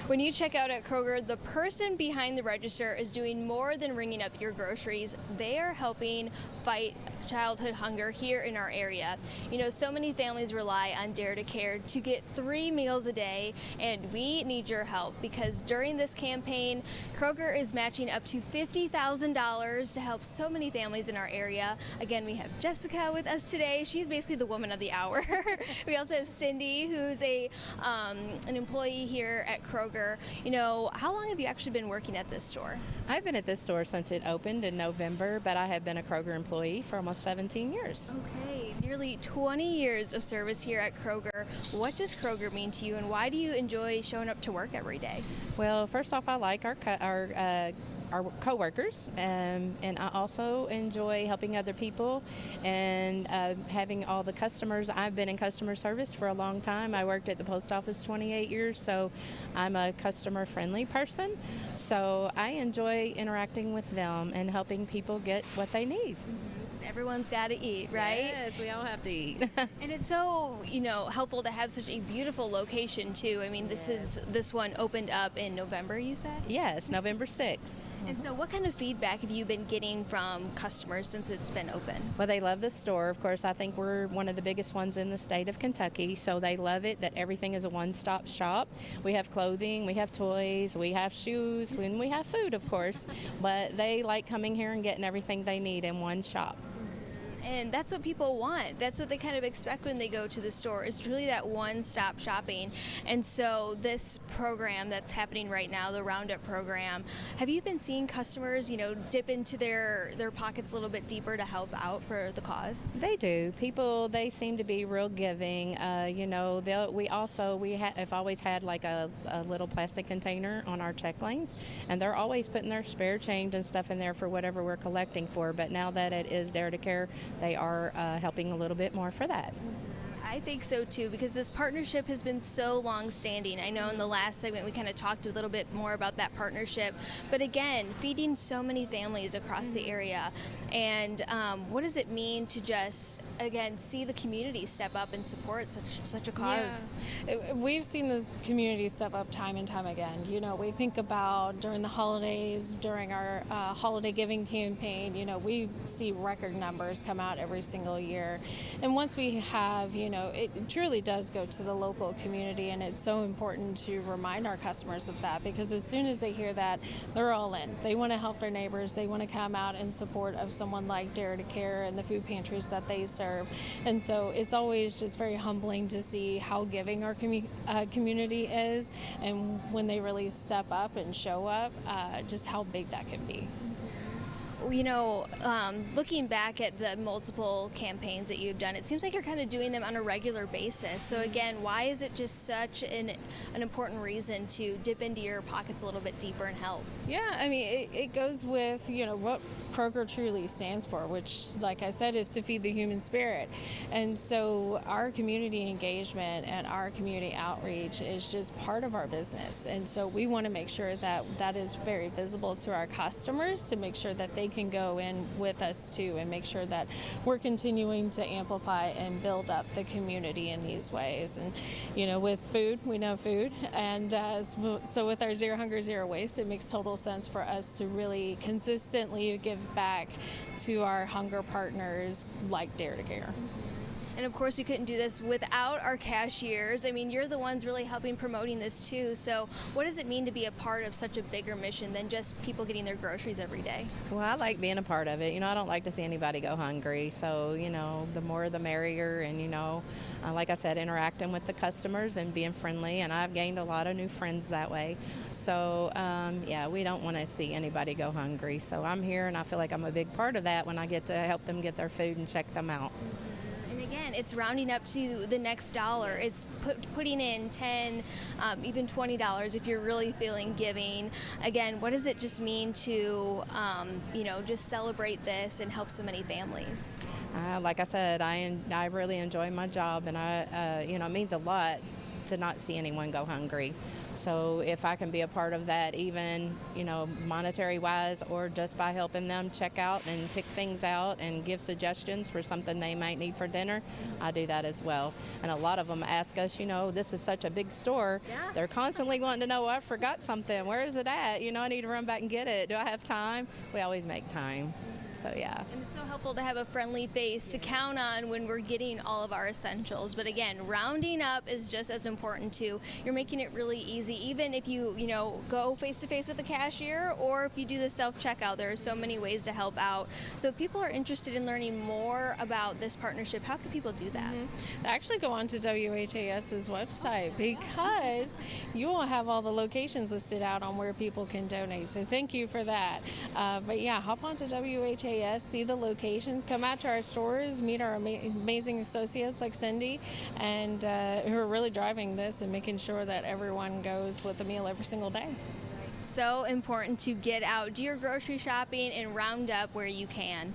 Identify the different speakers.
Speaker 1: When you check out at Kroger, the person behind the register is doing more than ringing up your groceries. They are helping fight childhood hunger here in our area. You know, so many families rely on Dare to Care to get 3 meals a day, and we need your help because during this campaign, Kroger is matching up to $50,000 to help so many families in our area. Again, we have Jessica with us today. She's basically the woman of the hour. We also have Cindy, who's an employee here at Kroger. You know, how long have you actually been working at this store?
Speaker 2: I've been at this store since it opened in November, but I have been a Kroger employee for almost 17 years.
Speaker 1: Okay, nearly 20 years of service here at Kroger. What does Kroger mean to you, and why do you enjoy showing up to work every day?
Speaker 2: Well, first off, I like our coworkers, and I also enjoy helping other people and having all the customers. I've been in customer service for a long time. I worked at the post office 28 years, so I'm a customer-friendly person. So I enjoy interacting with them and helping people get what they need.
Speaker 1: Everyone's got to eat, right?
Speaker 2: Yes, we all have to eat.
Speaker 1: And it's so, helpful to have such a beautiful location too. I mean, this one opened up in November, you said?
Speaker 2: Yes, November 6th.
Speaker 1: And so what kind of feedback have you been getting from customers since it's been open?
Speaker 2: Well, they love the store. Of course, I think we're one of the biggest ones in the state of Kentucky, so they love it that everything is a one-stop shop. We have clothing, we have toys, we have shoes, and we have food, of course, but they like coming here and getting everything they need in one shop.
Speaker 1: And that's what people want. That's what they kind of expect when they go to the store. It's really that one-stop shopping. And so this program that's happening right now, the Roundup program, have you been seeing customers, dip into their pockets a little bit deeper to help out for the cause?
Speaker 2: They do. People, they seem to be real giving. We have always had like a little plastic container on our check lanes, and they're always putting their spare change and stuff in there for whatever we're collecting for. But now that it is Dare to Care, they are helping a little bit more for that.
Speaker 1: I think so too, because this partnership has been so long-standing. I know in the last segment we kind of talked a little bit more about that partnership, but again, feeding so many families across the area. And what does it mean to just, again, see the community step up and support such a cause?
Speaker 3: Yeah. We've seen the community step up time and time again. We think about during the holidays, during our holiday giving campaign, we see record numbers come out every single year. And once we have, it truly does go to the local community, and it's so important to remind our customers of that, because as soon as they hear that, they're all in. They want to help their neighbors. They want to come out in support of someone like Dare to Care and the food pantries that they serve. And so it's always just very humbling to see how giving our community is, and when they really step up and show up, just how big that can be.
Speaker 1: Looking back at the multiple campaigns that you've done, it seems like you're kind of doing them on a regular basis. So again, why is it just such an important reason to dip into your pockets a little bit deeper and help?
Speaker 3: Yeah, I mean, it goes with, what Kroger truly stands for, which, like I said, is to feed the human spirit. And so our community engagement and our community outreach is just part of our business. And so we want to make sure that that is very visible to our customers, to make sure that they can go in with us too, and make sure that we're continuing to amplify and build up the community in these ways. And with food, we know food, and so with our Zero Hunger, Zero Waste, it makes total sense for us to really consistently give back to our hunger partners like Dare to Care.
Speaker 1: And of course, we couldn't do this without our cashiers. I mean, you're the ones really helping promoting this too. So what does it mean to be a part of such a bigger mission than just people getting their groceries every day?
Speaker 2: Well, I like being a part of it. I don't like to see anybody go hungry. So, the more the merrier. And, like I said, interacting with the customers and being friendly. And I've gained a lot of new friends that way. So, we don't want to see anybody go hungry. So I'm here, and I feel like I'm a big part of that when I get to help them get their food and check them out.
Speaker 1: Again, it's rounding up to the next dollar. It's putting in $10, even $20 if you're really feeling giving. Again, what does it just mean to, just celebrate this and help so many families?
Speaker 2: Like I said, I really enjoy my job, and it means a lot to not see anyone go hungry. So if I can be a part of that, even, monetary wise, or just by helping them check out and pick things out and give suggestions for something they might need for dinner, I do that as well. And a lot of them ask us, this is such a big store.
Speaker 1: Yeah.
Speaker 2: They're constantly wanting to know, I forgot something. Where is it at? I need to run back and get it. Do I have time? We always make time. So, yeah.
Speaker 1: And it's so helpful to have a friendly face to count on when we're getting all of our essentials. But again, rounding up is just as important too. You're making it really easy, even if you, go face to face with the cashier, or if you do the self-checkout. There are so many ways to help out. So if people are interested in learning more about this partnership, how can people do that?
Speaker 3: Actually go on to WHAS's website, because you will have all the locations listed out on where people can donate. So thank you for that. But yeah, hop on to WHAS, see the locations, come out to our stores, meet our amazing associates like Cindy, and who are really driving this and making sure that everyone goes with a meal every single day.
Speaker 1: So important to get out, do your grocery shopping, and round up where you can.